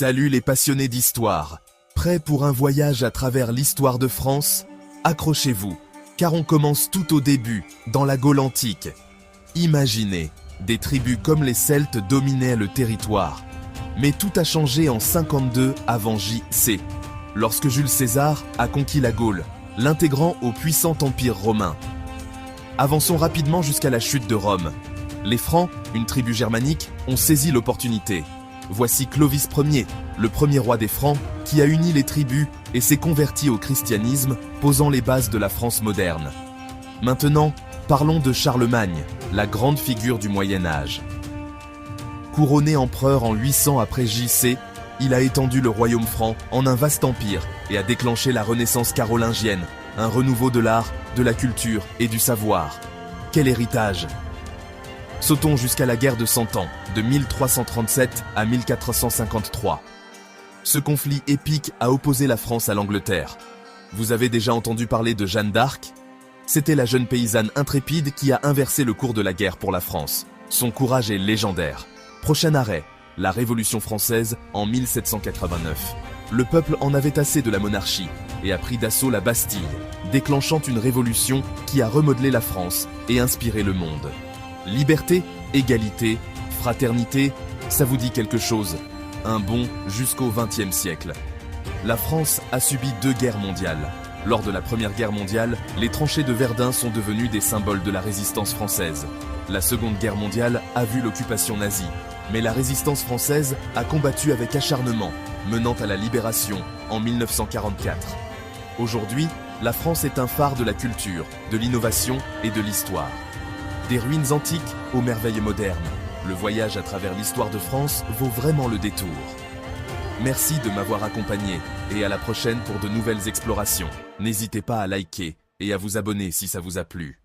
Salut les passionnés d'histoire. Prêts pour un voyage à travers l'histoire de France? Accrochez-vous, car on commence tout au début, dans la Gaule antique. Imaginez, des tribus comme les Celtes dominaient le territoire. Mais tout a changé en 52 avant J.C., lorsque Jules César a conquis la Gaule, l'intégrant au puissant empire romain. Avançons rapidement jusqu'à la chute de Rome. Les Francs, une tribu germanique, ont saisi l'opportunité. Voici Clovis Ier, le premier roi des Francs, qui a uni les tribus et s'est converti au christianisme, posant les bases de la France moderne. Maintenant, parlons de Charlemagne, la grande figure du Moyen-Âge. Couronné empereur en 800 après J.C., il a étendu le royaume franc en un vaste empire et a déclenché la Renaissance carolingienne, un renouveau de l'art, de la culture et du savoir. Quel héritage! Sautons jusqu'à la guerre de Cent Ans, de 1337 à 1453. Ce conflit épique a opposé la France à l'Angleterre. Vous avez déjà entendu parler de Jeanne d'Arc? C'était la jeune paysanne intrépide qui a inversé le cours de la guerre pour la France. Son courage est légendaire. Prochain arrêt, la Révolution française en 1789. Le peuple en avait assez de la monarchie et a pris d'assaut la Bastille, déclenchant une révolution qui a remodelé la France et inspiré le monde. Liberté, égalité, fraternité, ça vous dit quelque chose? Un bond jusqu'au XXe siècle. La France a subi 2 guerres mondiales. Lors de la Première Guerre mondiale, les tranchées de Verdun sont devenues des symboles de la résistance française. La Seconde Guerre mondiale a vu l'occupation nazie, mais la résistance française a combattu avec acharnement, menant à la libération en 1944. Aujourd'hui, la France est un phare de la culture, de l'innovation et de l'histoire. Des ruines antiques aux merveilles modernes, le voyage à travers l'histoire de France vaut vraiment le détour. Merci de m'avoir accompagné et à la prochaine pour de nouvelles explorations. N'hésitez pas à liker et à vous abonner si ça vous a plu.